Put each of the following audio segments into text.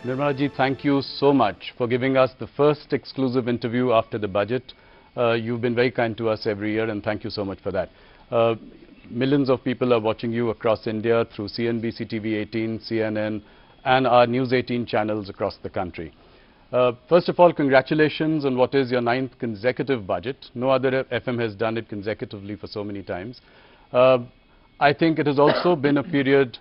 Nirmala ji, thank you so much for giving us the first exclusive interview after the budget. You've been very kind to us every year, and thank you so much for that. Millions of people are watching you across India through CNBC TV 18, CNN, and our News 18 channels across the country. First of all, congratulations on what is your 9th consecutive budget. No other FM has done it consecutively for so many times. I think it has also been a period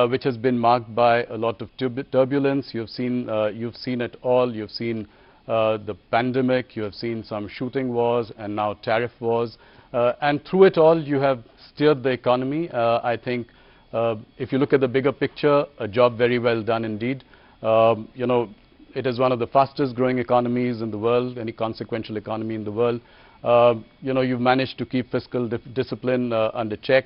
which has been marked by a lot of turbulence. You've seen it all. You've seen the pandemic. You have seen some shooting wars and now tariff wars. And through it all, you have steered the economy. I think if you look at the bigger picture, a job very well done indeed. You know, it is one of the fastest growing economies in the world, any consequential economy in the world. You know, you've managed to keep fiscal discipline under check.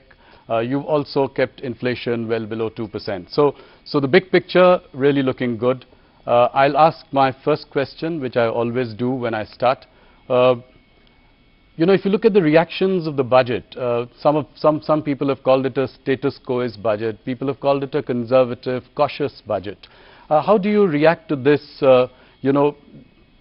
You've also kept inflation well below 2%. So the big picture really looking good. I'll ask my first question, which I always do when I start. You know, if you look at the reactions of the budget, some people have called it a status quo-ish budget. People have called it a conservative, cautious budget. How do you react to this, you know,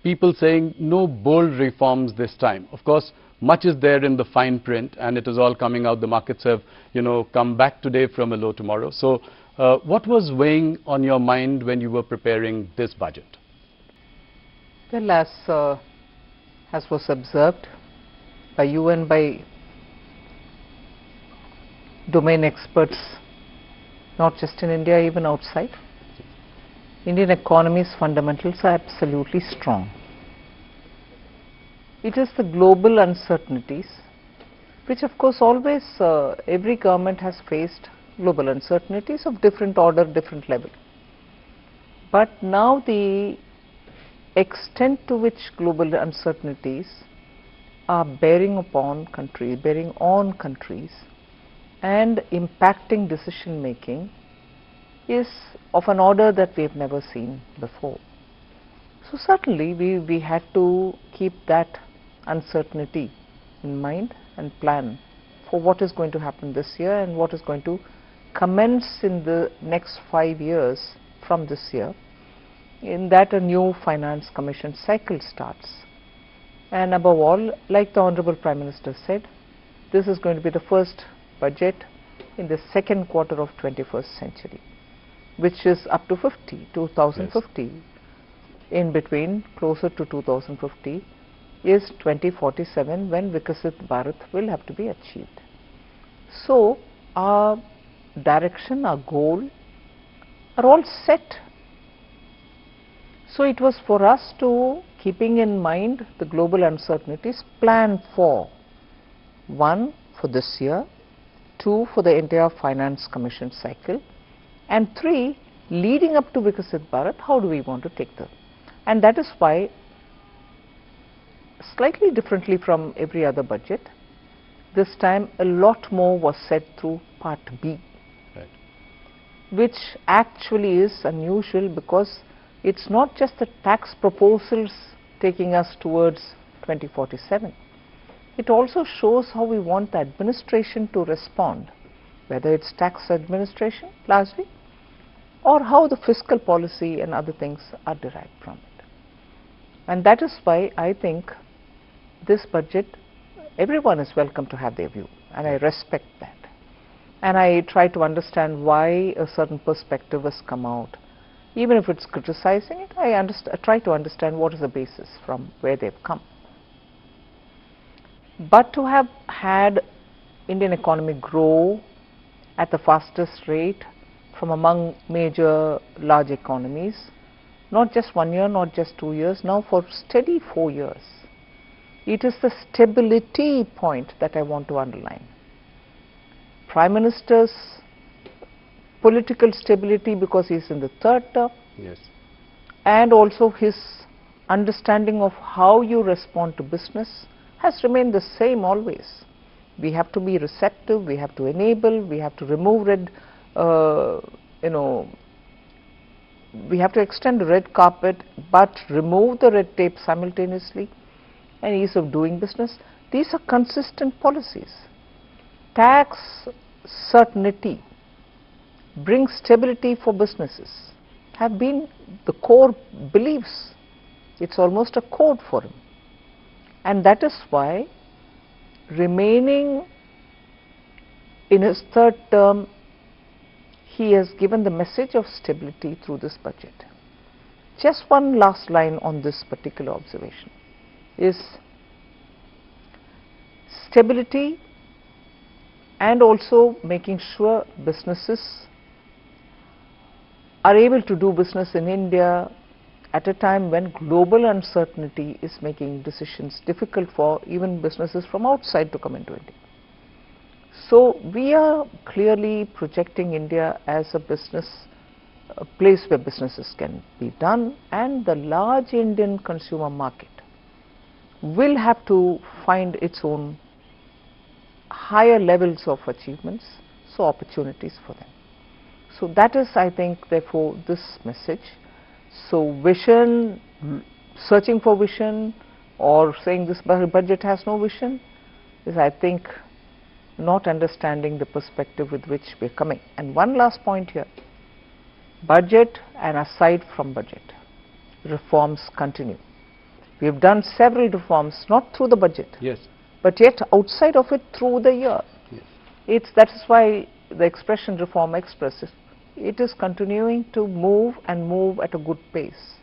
people saying no bold reforms this time? Of course, much is there in the fine print, and it is all coming out. The markets have, you know, come back today from a low tomorrow. So what was weighing on your mind when you were preparing this budget? Well, as was observed by you and by domain experts, not just in India, even outside, Indian economy's fundamentals are absolutely strong. It is the global uncertainties, which of course always every government has faced global uncertainties of different order, different level. But now the extent to which global uncertainties are bearing on countries and impacting decision making is of an order that we have never seen before. So certainly we had to keep that uncertainty in mind and plan for what is going to happen this year and what is going to commence in the next 5 years from this year. In that, a new finance commission cycle starts. And above all, like the Honorable Prime Minister said, this is going to be the first budget in the second quarter of 21st century, which is up to 2050. Yes. In between, closer to 2050, is 2047, when Vikasit Bharat will have to be achieved. So our direction, our goal are all set. So it was for us to, keeping in mind the global uncertainties, plan for 1, for this year, 2, for the entire finance commission cycle, and 3, leading up to Vikasit Bharat, how do we want to take them? And that is why, slightly differently from every other budget, this time a lot more was said through Part B, right, which actually is unusual because it's not just the tax proposals taking us towards 2047. It also shows how we want the administration to respond, whether it's tax administration largely, or how the fiscal policy and other things are derived from it. And that is why I think this budget, everyone is welcome to have their view, and I respect that. And I try to understand why a certain perspective has come out. Even if it's criticizing it, I try to understand what is the basis from where they've come. But to have had Indian economy grow at the fastest rate from among major large economies, not just 1 year, not just 2 years, now for steady 4 years. It is the stability point that I want to underline. Prime Minister's political stability because he is in the third term, yes, and also his understanding of how you respond to business has remained the same always. We have to be receptive, we have to enable, we have to remove we have to extend the red carpet but remove the red tape simultaneously, and ease of doing business. These are consistent policies. Tax certainty brings stability for businesses have been the core beliefs. It's almost a code for him. And that is why, remaining in his third term, he has given the message of stability through this budget. Just one last line on this particular observation is stability and also making sure businesses are able to do business in India at a time when global uncertainty is making decisions difficult for even businesses from outside to come into India. So we are clearly projecting India as a place where businesses can be done, and the large Indian consumer market will have to find its own higher levels of achievements, so opportunities for them. So that is, I think, therefore, this message. So vision, searching for vision, or saying this budget has no vision, is, I think, not understanding the perspective with which we are coming. And one last point here, budget and aside from budget, reforms continue. We have done several reforms, not through the budget, yes, but yet outside of it through the year. Yes. That is why the expression Reform Express, it is continuing to move and move at a good pace.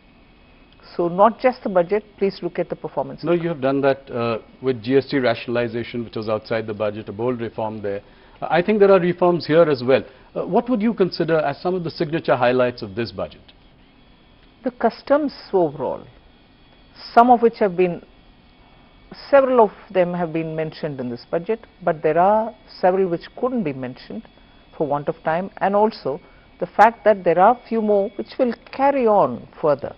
So not just the budget, please look at the performance. No, you have done that with GST rationalization, which was outside the budget, a bold reform there. I think there are reforms here as well. What would you consider as some of the signature highlights of this budget? The customs overall, some of which have been, several of them have been mentioned in this budget, but there are several which couldn't be mentioned for want of time, and also the fact that there are few more which will carry on further.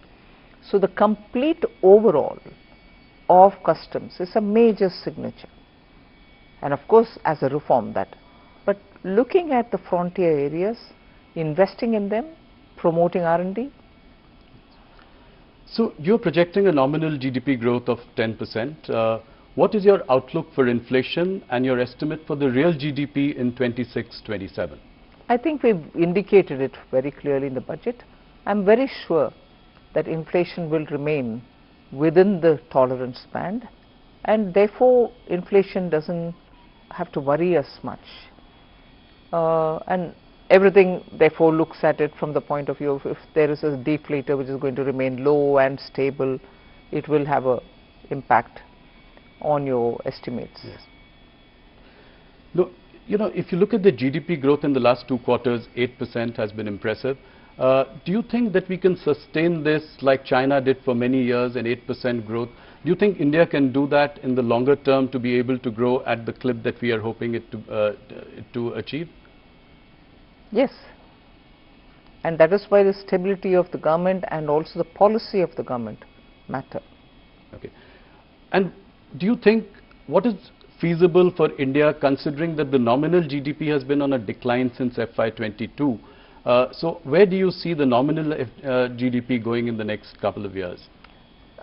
So the complete overall of customs is a major signature, and of course as a reform that. But looking at the frontier areas, investing in them, promoting R&D. So you're projecting a nominal GDP growth of 10%. What is your outlook for inflation and your estimate for the real GDP in 26-27? I think we've indicated it very clearly in the budget. I'm very sure that inflation will remain within the tolerance band, and therefore inflation doesn't have to worry us much. And everything therefore looks at it from the point of view of, if there is a deflator which is going to remain low and stable, it will have an impact on your estimates. Yes. Look, you know, if you look at the GDP growth in the last 2 quarters, 8% has been impressive. Do you think that we can sustain this like China did for many years, an 8% growth? Do you think India can do that in the longer term to be able to grow at the clip that we are hoping it to achieve? Yes, and that is why the stability of the government and also the policy of the government matter. Okay. And do you think, what is feasible for India considering that the nominal GDP has been on a decline since FY22? So where do you see the nominal GDP going in the next couple of years?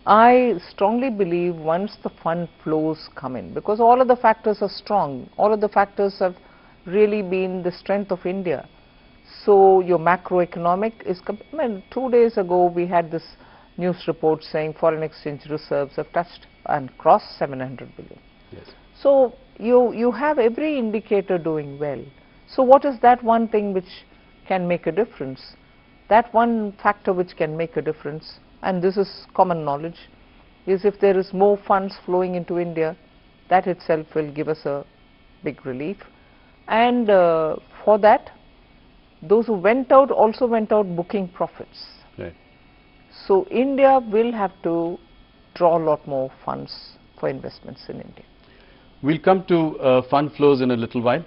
I strongly believe once the fund flows come in, because all of the factors are strong, all of the factors have really been the strength of India. So your macroeconomic is, 2 days ago we had this news report saying foreign exchange reserves have touched and crossed 700 billion. Yes. So you have every indicator doing well. So what is that one thing which can make a difference? That one factor which can make a difference, and this is common knowledge, is if there is more funds flowing into India, that itself will give us a big relief. And for that, those who went out also went out booking profits. Right. So India will have to draw a lot more funds for investments in India. We'll come to fund flows in a little while.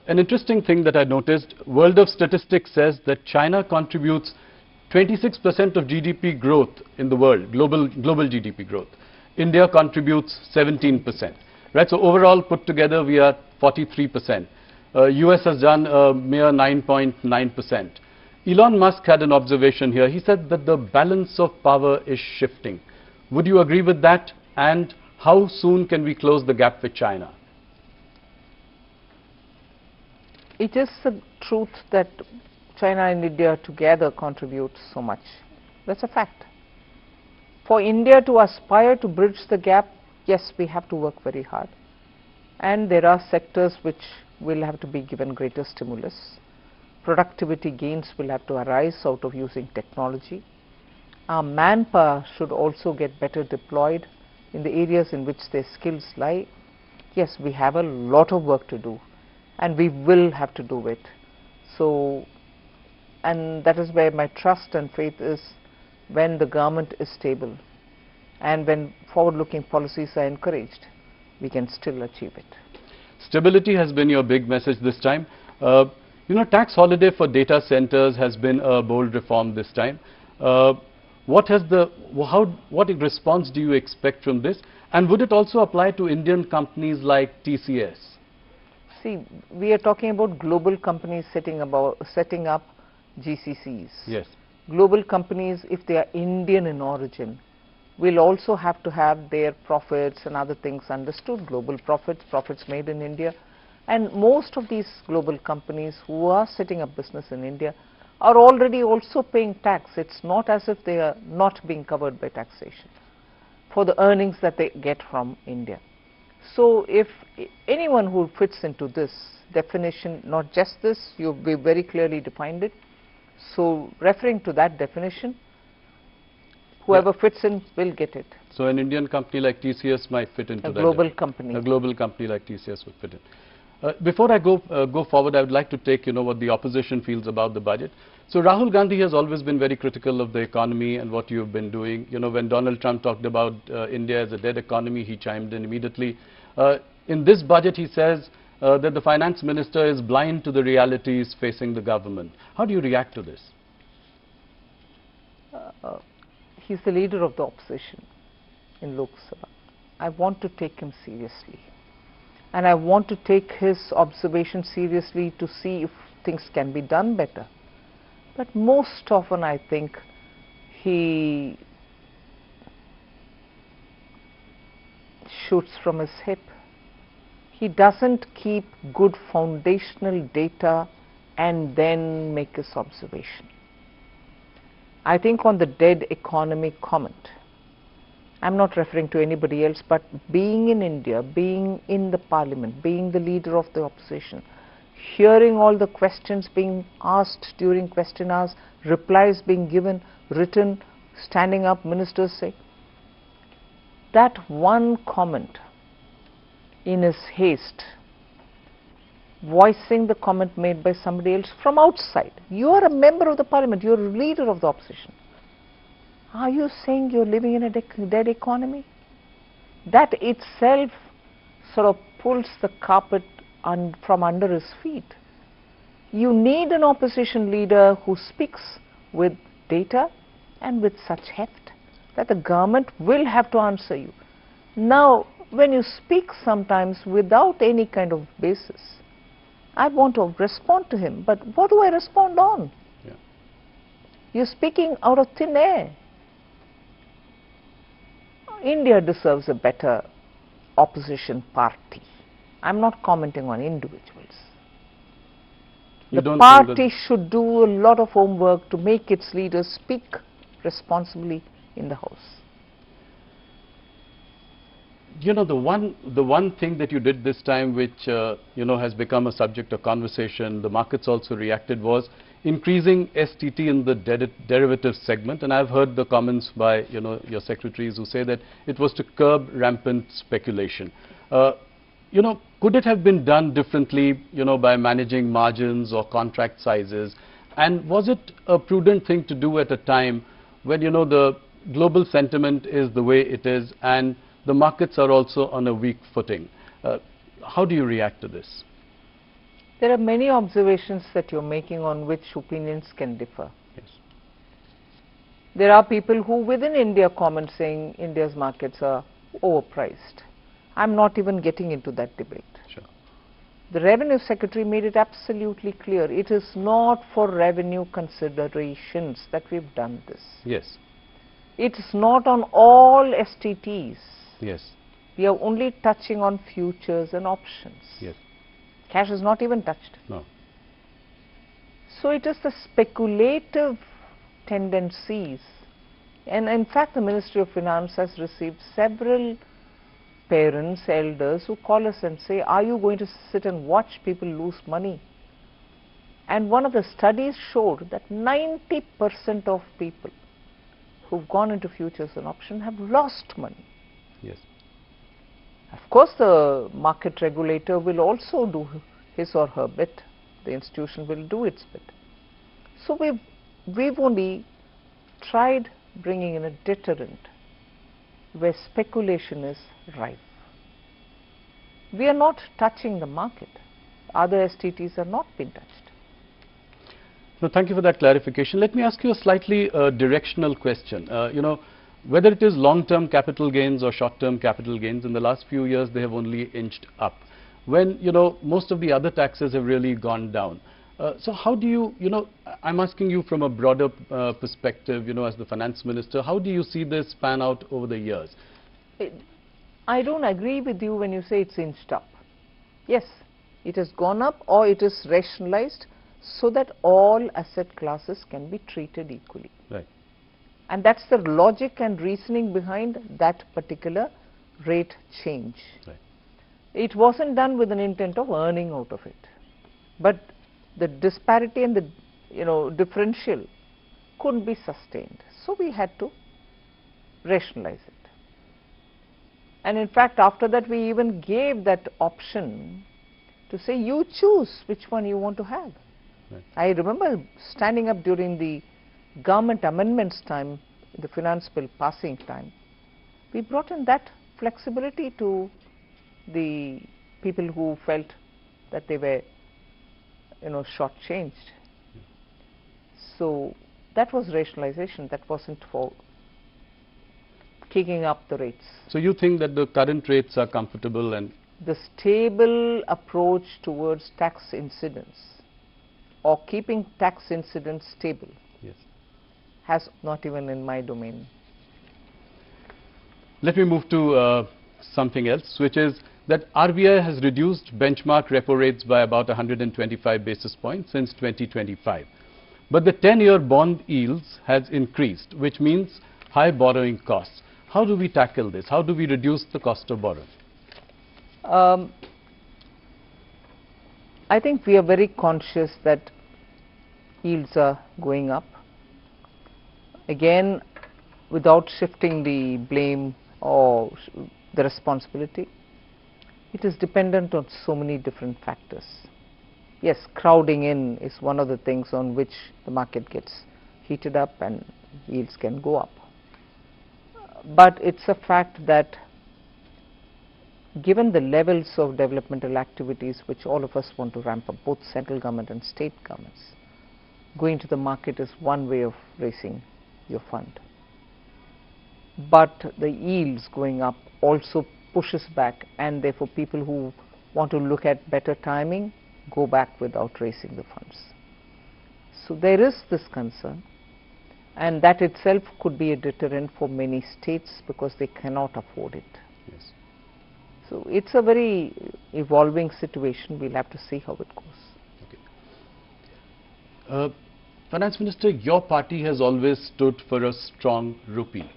An interesting thing that I noticed, World of Statistics says that China contributes 26% of GDP growth in the world, global GDP growth. India contributes 17%. Right? So overall put together we are 43%. US has done a mere 9.9%. Elon Musk had an observation here. He said that the balance of power is shifting. Would you agree with that? And how soon can we close the gap with China? It is the truth that China and India together contribute so much. That's a fact. For India to aspire to bridge the gap, yes, we have to work very hard. And there are sectors which will have to be given greater stimulus. Productivity gains will have to arise out of using technology. Our manpower should also get better deployed in the areas in which their skills lie. Yes, we have a lot of work to do, and we will have to do it. So, and that is where my trust and faith is. When the government is stable and when forward-looking policies are encouraged, we can still achieve it. Stability has been your big message this time. Tax holiday for data centers has been a bold reform this time. What response do you expect from this? And would it also apply to Indian companies like TCS? See, we are talking about global companies setting up GCCs. Yes. Global companies, if they are Indian in origin, will also have to have their profits and other things understood. Global profits made in India. And most of these global companies who are setting up business in India are already also paying tax. It's not as if they are not being covered by taxation for the earnings that they get from India. So if anyone who fits into this definition, not just this, we very clearly defined it. So referring to that definition, whoever fits in will get it. So an Indian company like TCS might fit into that. A global company. A global company like TCS would fit in. Before I go forward, I would like to take what the opposition feels about the budget. So Rahul Gandhi has always been very critical of the economy and what you've been doing. When Donald Trump talked about India as a dead economy, he chimed in immediately. In this budget, he says that the finance minister is blind to the realities facing the government. How do you react to this? He's the leader of the opposition in Lok Sabha. I want to take him seriously. And I want to take his observation seriously to see if things can be done better. But most often I think he shoots from his hip. He doesn't keep good foundational data and then make his observation. I think on the dead economy comment, I'm not referring to anybody else, but being in India, being in the parliament, being the leader of the opposition, hearing all the questions being asked during question hours, replies being given, written, standing up, ministers say, that one comment in his haste, voicing the comment made by somebody else from outside. You are a member of the parliament, you are a leader of the opposition. Are you saying you are living in a dead economy? That itself sort of pulls the carpet from under his feet. You need an opposition leader who speaks with data and with such heft that the government will have to answer you. Now, when you speak sometimes without any kind of basis, I want to respond to him, but what do I respond on? Yeah. You're speaking out of thin air. India deserves a better opposition party. I'm not commenting on individuals. The party should do a lot of homework to make its leaders speak responsibly in the House. The one thing that you did this time, which has become a subject of conversation, the markets also reacted, was increasing STT in the derivatives segment. And I've heard the comments by your secretaries who say that it was to curb rampant speculation. Could it have been done differently, by managing margins or contract sizes? And was it a prudent thing to do at a time when the global sentiment is the way it is and the markets are also on a weak footing? How do you react to this? There are many observations that you're making on which opinions can differ. Yes. There are people who within India comment saying India's markets are overpriced. I'm not even getting into that debate. Sure. The Revenue Secretary made it absolutely clear. It is not for revenue considerations that we've done this. Yes. It is not on all STTs. Yes. We are only touching on futures and options. Yes. Cash is not even touched. No. So it is the speculative tendencies, and in fact the Ministry of Finance has received several parents, elders who call us and say, are you going to sit and watch people lose money? And one of the studies showed that 90% of people who've gone into futures and options have lost money. Yes. Of course, the market regulator will also do his or her bit. The institution will do its bit. So we've only tried bringing in a deterrent where speculation is rife. We are not touching the market. Other STTs are not being touched. No, thank you for that clarification. Let me ask you a slightly directional question. Whether it is long-term capital gains or short-term capital gains, in the last few years they have only inched up. When, most of the other taxes have really gone down. So how do you, I'm asking you from a broader perspective, as the finance minister, how do you see this pan out over the years? I don't agree with you when you say it's inched up. Yes, it has gone up or it is rationalized so that all asset classes can be treated equally. Right. And that's the logic and reasoning behind that particular rate change. Right. It wasn't done with an intent of earning out of it. But the disparity and the differential couldn't be sustained. So we had to rationalize it. And in fact, after that we even gave that option to say you choose which one you want to have. Right. I remember standing up during the government amendments time, the finance bill passing time. We brought in that flexibility to the people who felt that they were shortchanged. So that was rationalization, that wasn't for kicking up the rates. So you think that the current rates are comfortable and the stable approach towards tax incidence or keeping tax incidence stable, yes, has not even in my domain. Let me move to something else, which is that RBI has reduced benchmark repo rates by about 125 basis points since 2025. But the 10-year bond yields has increased, which means high borrowing costs. How do we tackle this? How do we reduce the cost of borrowing? I think we are very conscious that yields are going up. Again, without shifting the blame or the responsibility, it is dependent on so many different factors. Yes, crowding in is one of the things on which the market gets heated up and yields can go up. But it's a fact that given the levels of developmental activities which all of us want to ramp up, both central government and state governments, going to the market is one way of raising your fund. But the yields going up also pushes back, and therefore people who want to look at better timing go back without raising the funds. So there is this concern, and that itself could be a deterrent for many states because they cannot afford it. Yes. So it's a very evolving situation. We'll have to see how it goes. Okay. Finance Minister, your party has always stood for a strong rupee.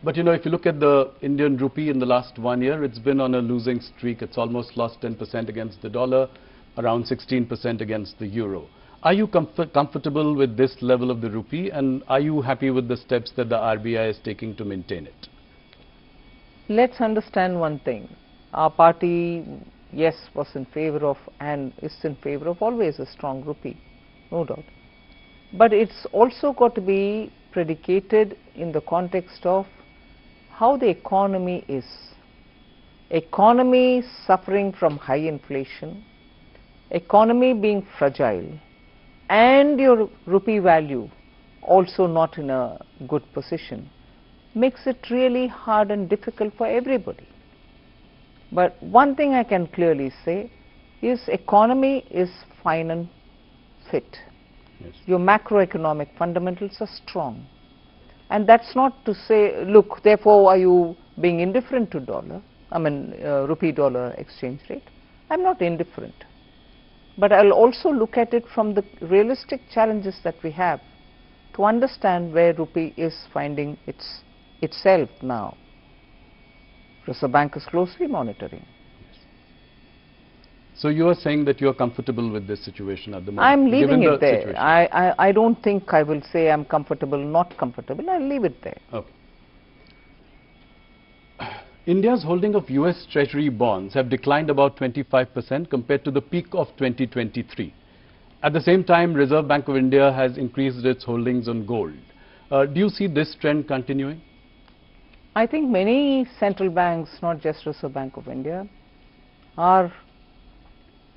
But if you look at the Indian rupee in the last 1 year, it's been on a losing streak. It's almost lost 10% against the dollar, around 16% against the euro. Are you comfortable with this level of the rupee, and are you happy with the steps that the RBI is taking to maintain it? Let's understand one thing. Our party, yes, was in favor of and is in favor of always a strong rupee, no doubt. But it's also got to be predicated in the context of how the economy is. Economy suffering from high inflation, economy being fragile, and your rupee value also not in a good position, makes it really hard and difficult for everybody. But one thing I can clearly say is economy is fine and fit. Yes. Your macroeconomic fundamentals are strong. And that's not to say, look, therefore are you being indifferent to rupee dollar exchange rate? I'm not indifferent. But I'll also look at it from the realistic challenges that we have to understand where rupee is finding itself now. Reserve Bank is closely monitoring. So you are saying that you are comfortable with this situation at the moment? I'm leaving it there. Situation. I don't think I will say I'm comfortable, not comfortable. I'll leave it there. Okay. India's holding of US Treasury bonds have declined about 25% compared to the peak of 2023. At the same time, Reserve Bank of India has increased its holdings on gold. Do you see this trend continuing? I think many central banks, not just Reserve Bank of India, are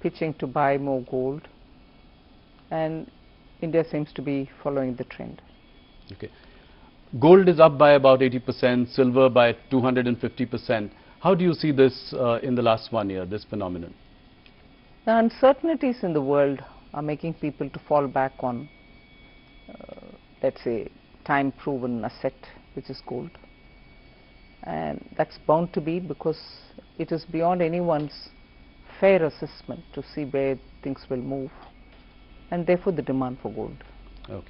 pitching to buy more gold, and India seems to be following the trend. Okay. Gold is up by about 80%, silver by 250%. How do you see this in the last 1 year, this phenomenon? The uncertainties in the world are making people to fall back on, let's say, time-proven asset, which is gold. And that's bound to be because it is beyond anyone's fair assessment to see where things will move, and therefore the demand for gold. Okay.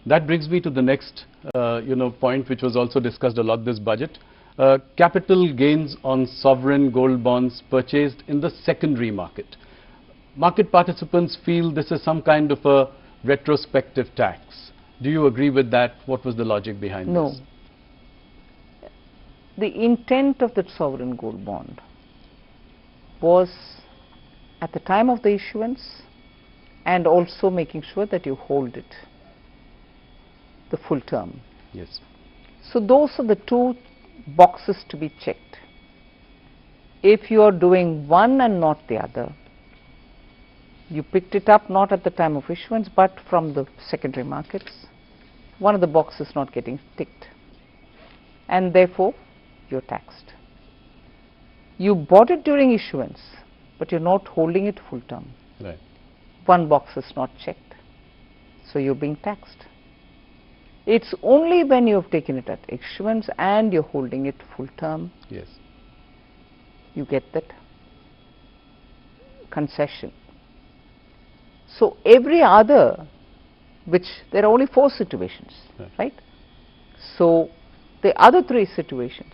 That brings me to the next point, which was also discussed a lot this budget. Capital gains on sovereign gold bonds purchased in the secondary market. Market participants feel this is some kind of a retrospective tax. Do you agree with that? What was the logic behind this? No. The intent of the sovereign gold bond was at the time of the issuance and also making sure that you hold it the full term. Yes. So those are the two boxes to be checked. If you are doing one and not the other, you picked it up not at the time of issuance but from the secondary markets, one of the boxes not getting ticked, and therefore you're taxed. You bought it during issuance, but you're not holding it full term. Right. One box is not checked, so you're being taxed. It's only when you have taken it at issuance and you're holding it full term, yes, you get that concession. So every other, which there are only 4 situations, right? So the other 3 situations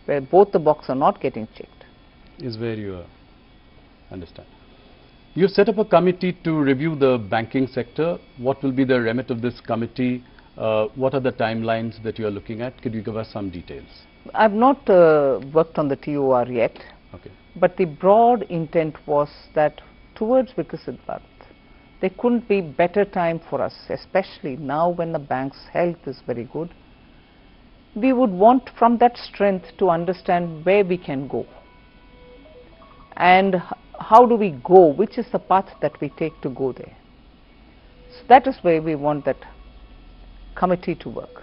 where both the boxes are not getting checked is where you understand. You've set up a committee to review the banking sector. What will be the remit of this committee? What are the timelines that you are looking at? Could you give us some details? I've not worked on the TOR yet, okay, but the broad intent was that towards Viksit Bharat, there couldn't be better time for us, especially now when the bank's health is very good. We would want from that strength to understand where we can go and how do we go, which is the path that we take to go there. So that is where we want that committee to work.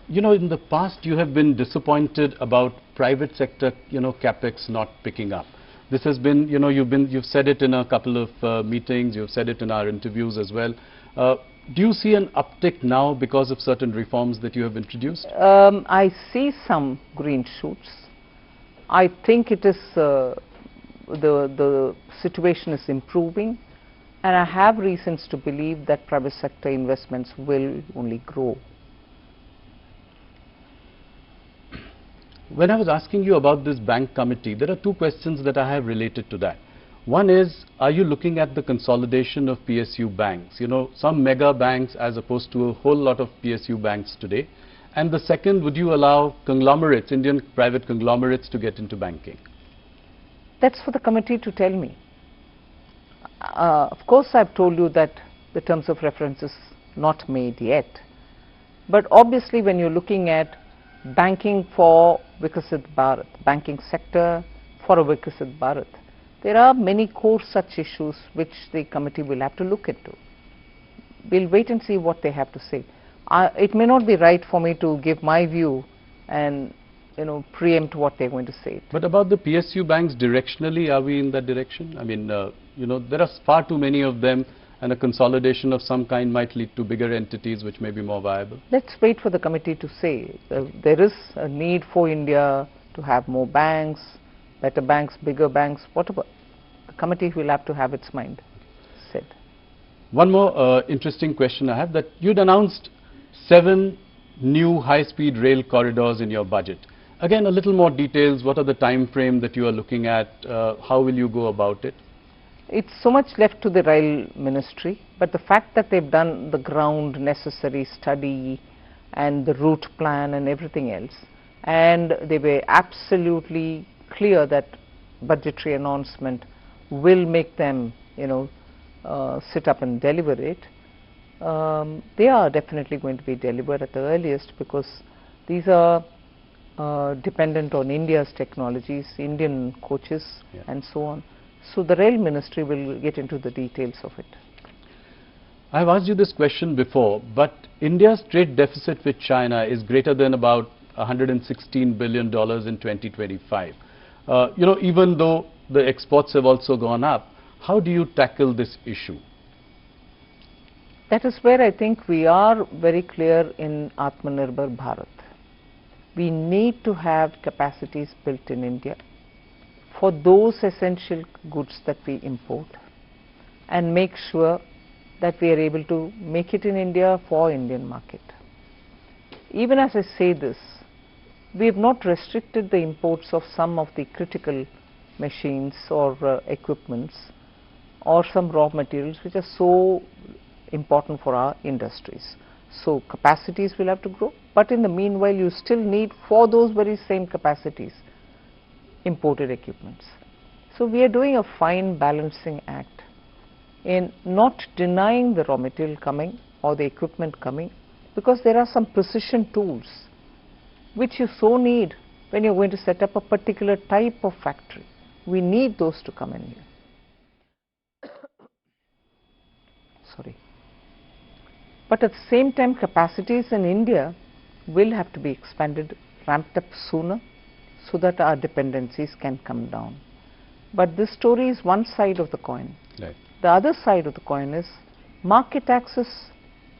You know, in the past you have been disappointed about private sector, capex not picking up. This has been, you've said it in a couple of meetings, you've said it in our interviews as well. Do you see an uptick now because of certain reforms that you have introduced? I see some green shoots. I think it is the situation is improving, and I have reasons to believe that private sector investments will only grow. When I was asking you about this bank committee, there are 2 questions that I have related to that. One is, are you looking at the consolidation of PSU banks? Some mega banks as opposed to a whole lot of PSU banks today. And the second, would you allow conglomerates, Indian private conglomerates, to get into banking? That's for the committee to tell me. Of course, I've told you that the terms of reference is not made yet. But obviously, when you're looking at banking for Viksit Bharat, banking sector for a Viksit Bharat, there are many core such issues which the committee will have to look into. We'll wait and see what they have to say. It may not be right for me to give my view and preempt what they're going to say. But about the PSU banks, directionally, are we in that direction? I mean, there are far too many of them, and a consolidation of some kind might lead to bigger entities which may be more viable? Let's wait for the committee to say. There is a need for India to have more banks, better banks, bigger banks, whatever. The committee will have to have its mind said. One more interesting question I have, that you'd announced 7 new high-speed rail corridors in your budget. Again, a little more details. What are the time frame that you are looking at? How will you go about it? It's so much left to the rail ministry, but the fact that they've done the ground necessary study and the route plan and everything else, and they were absolutely clear that budgetary announcement will make them, sit up and deliver it. They are definitely going to be delivered at the earliest, because these are dependent on India's technologies, Indian coaches, and so on. So the rail ministry will get into the details of it. I have asked you this question before, but India's trade deficit with China is greater than about $116 billion in 2025. Even though the exports have also gone up, how do you tackle this issue? That is where I think we are very clear in Atmanirbhar Bharat. We need to have capacities built in India for those essential goods that we import, and make sure that we are able to make it in India for Indian market. Even as I say this, we have not restricted the imports of some of the critical machines or equipments or some raw materials which are so important for our industries. So capacities will have to grow, but in the meanwhile you still need, for those very same capacities, imported equipments. So we are doing a fine balancing act in not denying the raw material coming or the equipment coming, because there are some precision tools which you so need when you're going to set up a particular type of factory. We need those to come in here. Sorry. But at the same time, capacities in India will have to be expanded, ramped up sooner, so that our dependencies can come down. But this story is one side of the coin. Right. The other side of the coin is market access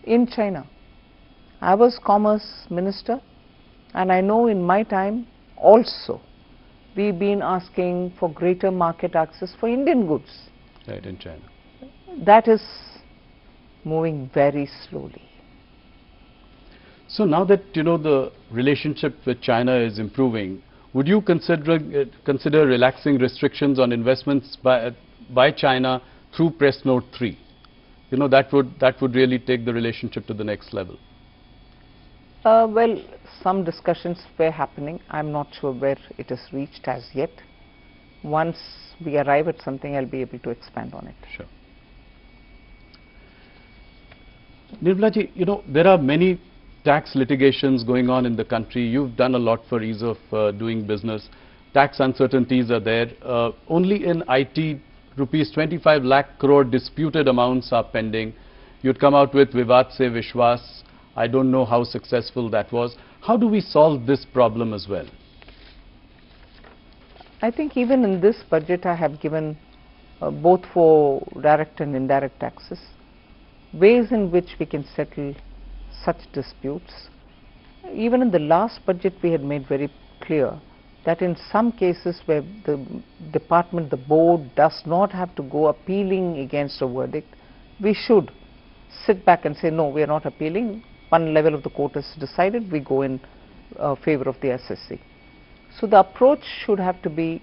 in China. I was Commerce Minister, and I know in my time also we've been asking for greater market access for Indian goods. Right, in China. That is moving very slowly. So now that the relationship with China is improving, would you consider relaxing restrictions on investments by China through Press Note 3? That would really take the relationship to the next level. Well, some discussions were happening. I'm not sure where it is reached as yet. Once we arrive at something, I'll be able to expand on it. Sure. Nirmala ji, there are many tax litigations going on in the country. You've done a lot for ease of doing business. Tax uncertainties are there. Only in IT, rupees 25 lakh crore disputed amounts are pending. You'd come out with Vivad Se Vishwas. I don't know how successful that was. How do we solve this problem as well? I think even in this budget I have given both for direct and indirect taxes, ways in which we can settle such disputes. Even in the last budget we had made very clear that in some cases where the department, the board does not have to go appealing against a verdict, we should sit back and say, no, we are not appealing. One level of the court has decided, we go in favor of the SSC. So the approach should have to be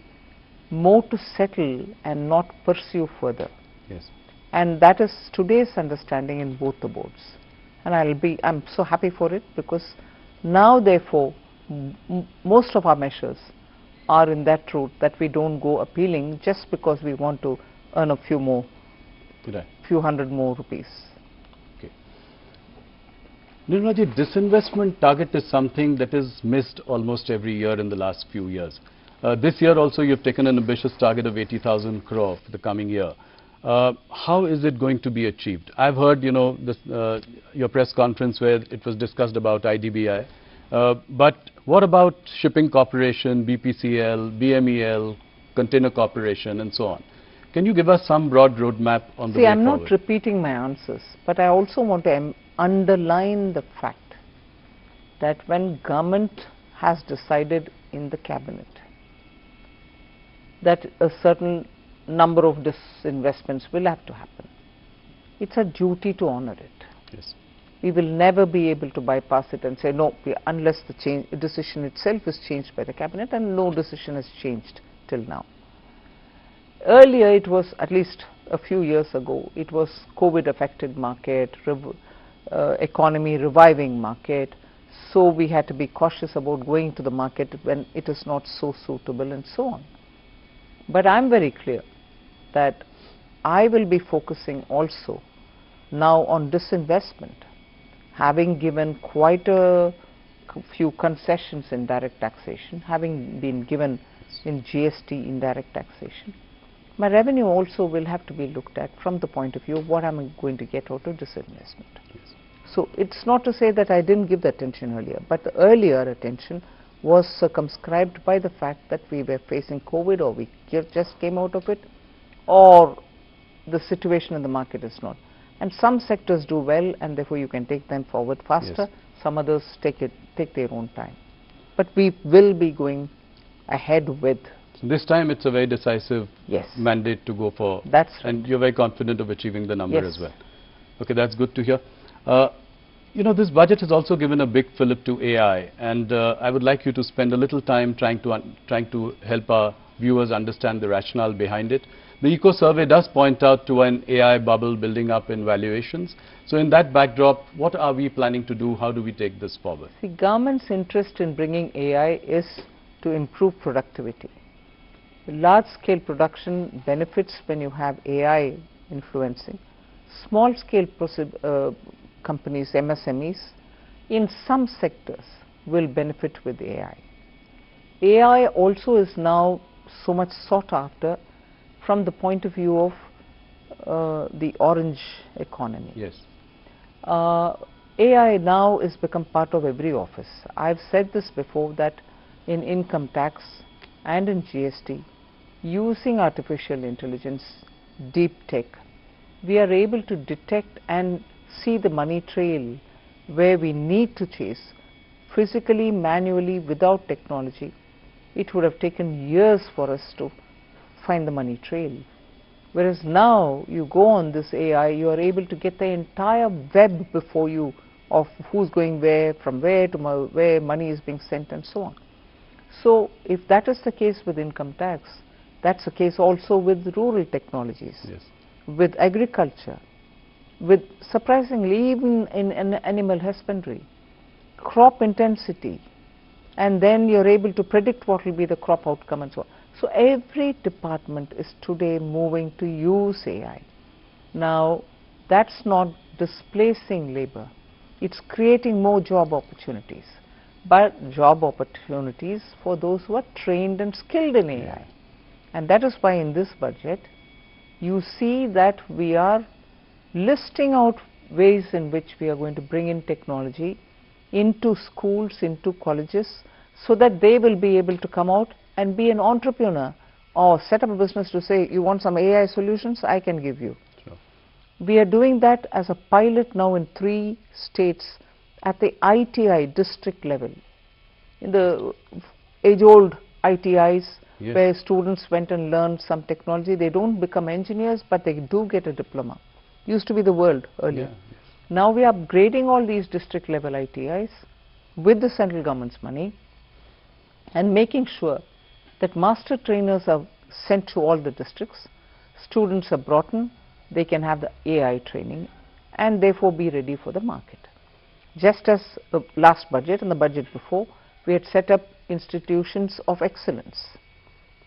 more to settle and not pursue further. Yes. And that is today's understanding in both the boards. And I'm so happy for it, because now therefore most of our measures are in that route, that we don't go appealing just because we want to earn a few hundred more rupees. Okay. Nirmala ji, disinvestment target is something that is missed almost every year in the last few years. This year also you've taken an ambitious target of 80,000 crore for the coming year. How is it going to be achieved? I've heard, your press conference where it was discussed about IDBI. But what about Shipping Corporation, BPCL, BMEL, Container Corporation, and so on? Can you give us some broad roadmap on the See, way I'm forward? not repeating my answers, but I also want to underline the fact that when government has decided in the cabinet that a certain number of disinvestments will have to happen, it's a duty to honor it. Yes. We will never be able to bypass it and say no, unless the decision itself is changed by the cabinet, and no decision has changed till now. Earlier it was, at least a few years ago, it was COVID affected market, economy reviving market, so we had to be cautious about going to the market when it is not so suitable and so on. But I'm very clear that I will be focusing also now on disinvestment, having given quite a few concessions in direct taxation, having been given in GST indirect taxation. My revenue also will have to be looked at from the point of view of what I'm going to get out of disinvestment. Yes. So it's not to say that I didn't give the attention earlier, but the earlier attention was circumscribed by the fact that we were facing COVID, or we just came out of it, or the situation in the market is not. And some sectors do well, and therefore you can take them forward faster. Yes. Some others take their own time. But we will be going ahead with. So this time it's a very decisive yes. mandate to go for. That's right. And you're very confident of achieving the number yes. as well. Okay, that's good to hear. You know, this budget has also given a big fillip to AI, and I would like you to spend a little time trying to help our viewers understand the rationale behind it. The Eco Survey does point out to an AI bubble building up in valuations. So in that backdrop, what are we planning to do? How do we take this forward? The government's interest in bringing AI is to improve productivity. Large-scale production benefits when you have AI influencing. Small-scale companies, MSMEs, in some sectors will benefit with AI. AI also is now so much sought after from the point of view of the orange economy. Yes. AI now has become part of every office. I've said this before, that in income tax and in GST, using artificial intelligence, deep tech, we are able to detect and see the money trail where we need to chase physically, manually, without technology. It would have taken years for us to find the money trail. Whereas now you go on this AI, you are able to get the entire web before you of who's going where, from where to where money is being sent, and so on. So if that is the case with income tax, that's the case also with rural technologies, yes. with agriculture, with surprisingly even in animal husbandry, crop intensity, and then you're able to predict what will be the crop outcome and so on. So every department is today moving to use AI. Now that's not displacing labor, it's creating more job opportunities, but job opportunities for those who are trained and skilled in AI. And that is why in this budget you see that we are listing out ways in which we are going to bring in technology into schools, into colleges, so that they will be able to come out and be an entrepreneur or set up a business to say, you want some AI solutions, I can give you. Sure. We are doing that as a pilot now in 3 states at the ITI district level. In the age-old ITIs, yes. where students went and learned some technology, they don't become engineers, but they do get a diploma. Used to be the world earlier. Yeah, yes. Now we are upgrading all these district level ITIs with the central government's money and making sure that master trainers are sent to all the districts, students are brought in, they can have the AI training and therefore be ready for the market. Just as the last budget and the budget before, we had set up institutions of excellence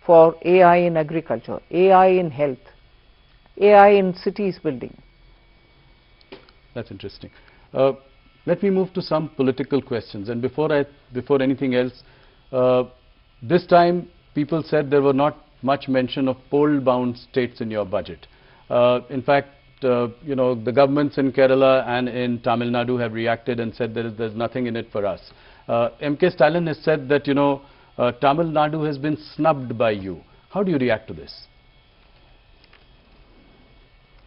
for AI in agriculture, AI in health, AI in cities building. That's interesting. Let me move to some political questions, and before anything else, this time people said there were not much mention of poll-bound states in your budget. In fact, you know, the governments in Kerala and in Tamil Nadu have reacted and said there's nothing in it for us. MK Stalin has said that, you know, Tamil Nadu has been snubbed by you. How do you react to this?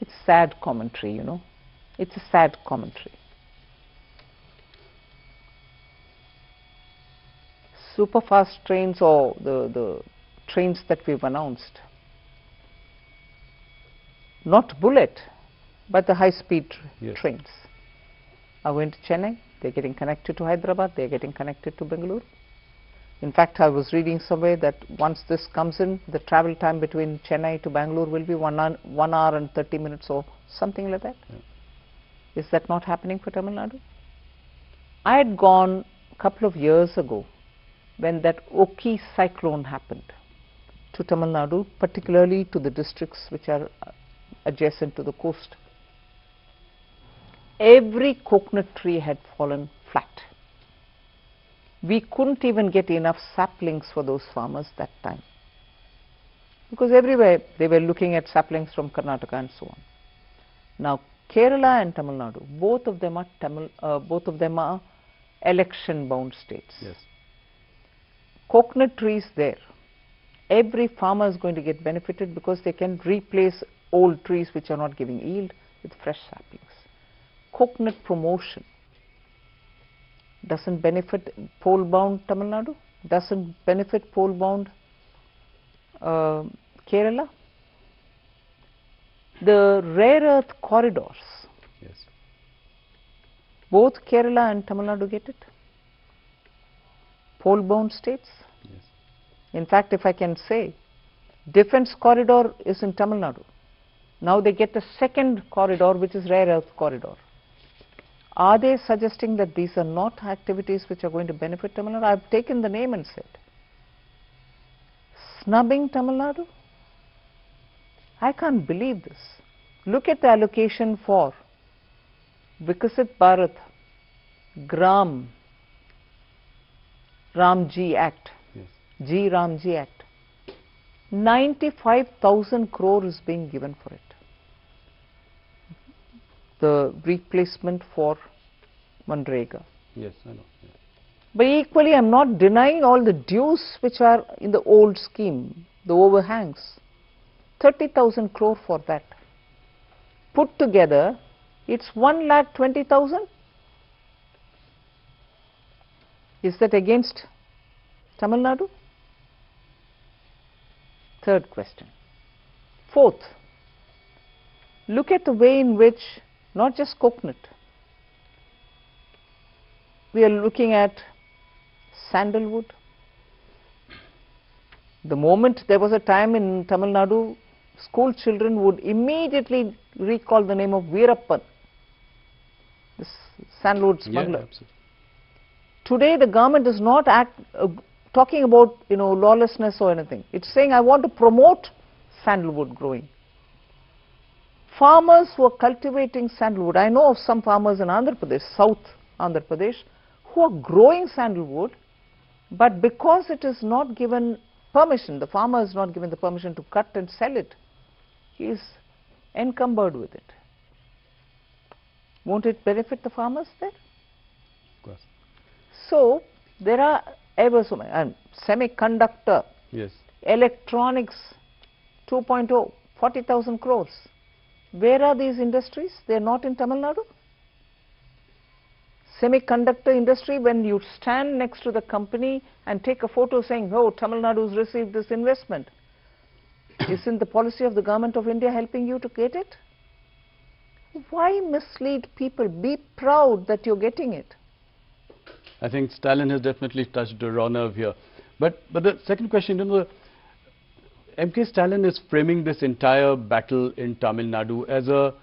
It's sad commentary, you know. It's a sad commentary. Superfast trains, or the trains that we've announced, not bullet, but the high-speed trains are going to Chennai. They're getting connected to Hyderabad. They're getting connected to Bengaluru. In fact, I was reading somewhere that once this comes in, the travel time between Chennai to Bangalore will be 1 hour and 30 minutes or something like that. Yeah. Is that not happening for Tamil Nadu? I had gone a couple of years ago when that Oki cyclone happened to Tamil Nadu, particularly to the districts which are adjacent to the coast. Every coconut tree had fallen flat. We couldn't even get enough saplings for those farmers that time, because everywhere they were looking at saplings from Karnataka and so on. Now Kerala and Tamil Nadu, both of them are election-bound states. Yes. Coconut trees there, every farmer is going to get benefited because they can replace old trees which are not giving yield with fresh saplings. Coconut promotion doesn't benefit pole-bound Tamil Nadu, doesn't benefit pole-bound Kerala. The rare earth corridors, yes, both Kerala and Tamil Nadu get it. Pole-bound states. yes. In fact, if I can say, defense corridor is in Tamil Nadu. Now they get the second corridor, which is rare earth corridor. Are they suggesting that these are not activities which are going to benefit Tamil Nadu? I've taken the name and said, snubbing Tamil Nadu? I can't believe this. Look at the allocation for Vikasit Bharat, Gram, Ramji Act, Yes. G Ramji Act. 95,000 crore is being given for it. The replacement for Manrega. Yes, I know. Yeah. But equally, I am not denying all the dues which are in the old scheme, the overhangs. 30,000 crore for that. Put together, it's 1,20,000. Is that against Tamil Nadu? Third question. Fourth, look at the way in which, not just coconut, we are looking at sandalwood. The moment there was a time in Tamil Nadu, school children would immediately recall the name of Veerappan, this sandalwood smuggler. Yeah, absolutely. Today the government is not talking about lawlessness or anything. It's saying, I want to promote sandalwood growing. Farmers who are cultivating sandalwood, I know of some farmers in Andhra Pradesh, South Andhra Pradesh, who are growing sandalwood, but because it is not given permission, the farmer is not given the permission to cut and sell it, he is encumbered with it. Won't it benefit the farmers there? Of course. So there are ever so many, and semiconductor, Yes. electronics 2.0, 40,000 crores. Where are these industries? They are not in Tamil Nadu. Semiconductor industry, when you stand next to the company and take a photo saying, oh, Tamil Nadu has received this investment, isn't the policy of the government of India helping you to get it? Why mislead people? Be proud that you're getting it. I think Stalin has definitely touched a raw nerve here. But the second question, MK Stalin is framing this entire battle in Tamil Nadu as a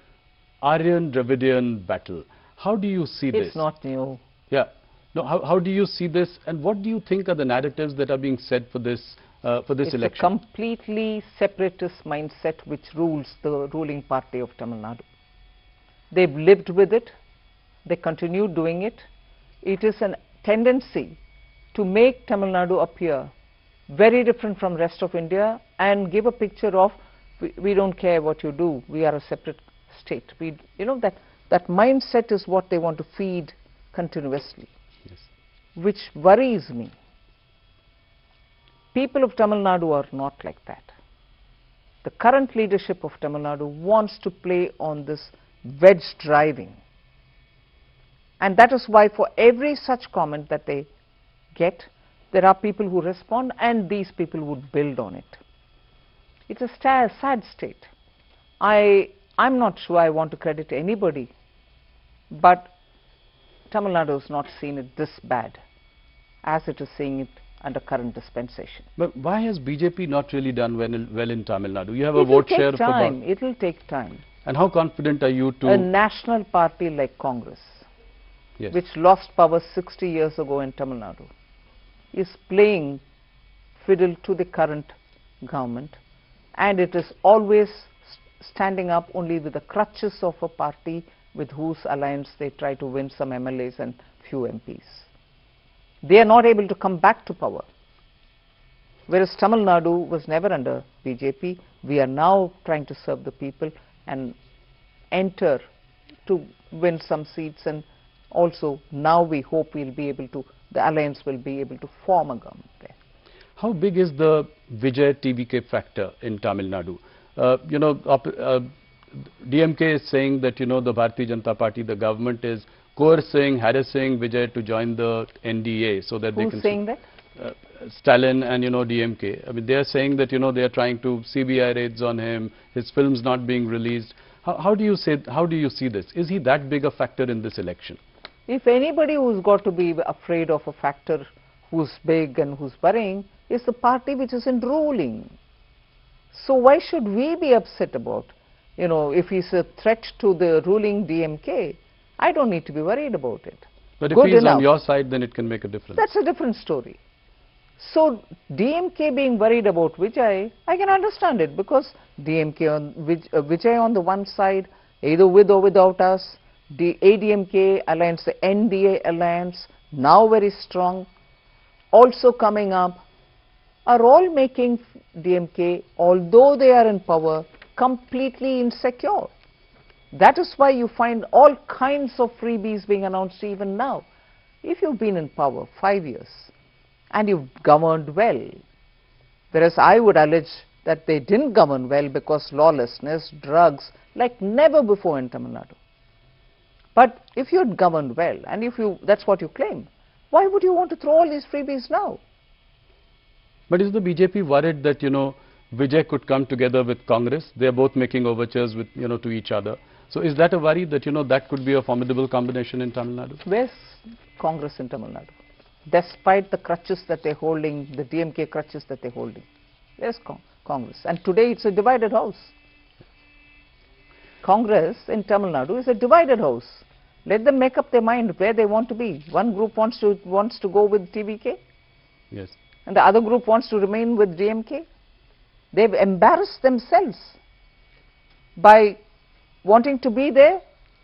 Aryan-Dravidian battle. How do you see this? It's not new. Yeah. No, how do you see this, and what do you think are the narratives that are being said for this election? It's a completely separatist mindset which rules the ruling party of Tamil Nadu. They've lived with it. They continue doing it. It is a tendency to make Tamil Nadu appear very different from rest of India and give a picture of, we don't care what you do, we are a separate state. That mindset is what they want to feed continuously, Yes. which worries me. People of Tamil Nadu are not like that. the current leadership of Tamil Nadu wants to play on this wedge driving. And that is why for every such comment that they get, there are people who respond, and these people would build on it. It's a sad state. I'm not sure I want to credit anybody, but Tamil Nadu has not seen it this bad as it is seeing it under current dispensation. But why has BJP not really done well in Tamil Nadu? You have a vote share of about... It will take time. And how confident are you to... A national party like Congress, yes, which lost power 60 years ago in Tamil Nadu, is playing fiddle to the current government, and it is always standing up only with the crutches of a party with whose alliance they try to win some MLAs and few MPs. They are not able to come back to power. Whereas Tamil Nadu was never under BJP, we are now trying to serve the people and enter to win some seats, and also now we hope we'll be able to, the alliance will be able to form a government there. How big is the Vijay TVK factor in Tamil Nadu? You know, DMK is saying that, you know, the Bharatiya Janata Party, the government is coercing, harassing Vijay to join the NDA so that they can... Who's saying that? Stalin and, you know, DMK. I mean, they are saying that, you know, they are trying to CBI raids on him, his films not being released. How do you see this? Is he that big a factor in this election? If anybody who's got to be afraid of a factor who's big and who's worrying, is the party which is in ruling. So why should we be upset about, you know, if he's a threat to the ruling DMK? I don't need to be worried about it. But if he's on your side, then it can make a difference. That's a different story. So DMK being worried about Vijay, I can understand it, because DMK on Vijay on the one side, either with or without us, the ADMK alliance, the NDA alliance, now very strong, also coming up, are all making DMK, although they are in power, completely insecure. That is why you find all kinds of freebies being announced even now. If you've been in power 5 years and you've governed well, whereas I would allege that they didn't govern well because lawlessness, drugs, like never before in Tamil Nadu. But if you had governed well, and if you, that's what you claim, why would you want to throw all these freebies now? But is the BJP worried that, you know, Vijay could come together with Congress? They are both making overtures with, you know, to each other. So is that a worry that, you know, that could be a formidable combination in Tamil Nadu? Where's Congress in Tamil Nadu? Despite the crutches that they're holding, the DMK crutches that they're holding, where's Congress? And today it's a divided house. Congress in Tamil Nadu is a divided house. Let them make up their mind where they want to be. One group wants to go with TVK. Yes. And the other group wants to remain with DMK. They've embarrassed themselves by wanting to be there,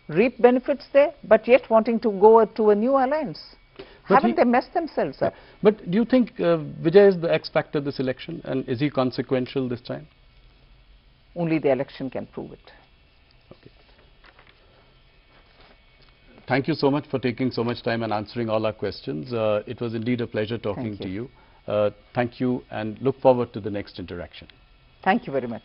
reap benefits there, but yet wanting to go to a new alliance. Haven't they messed themselves up? But do you think Vijay is the X factor this election, and is he consequential this time? Only the election can prove it. Okay. Thank you so much for taking so much time and answering all our questions. It was indeed a pleasure talking to you. Thank you, and look forward to the next interaction. Thank you very much.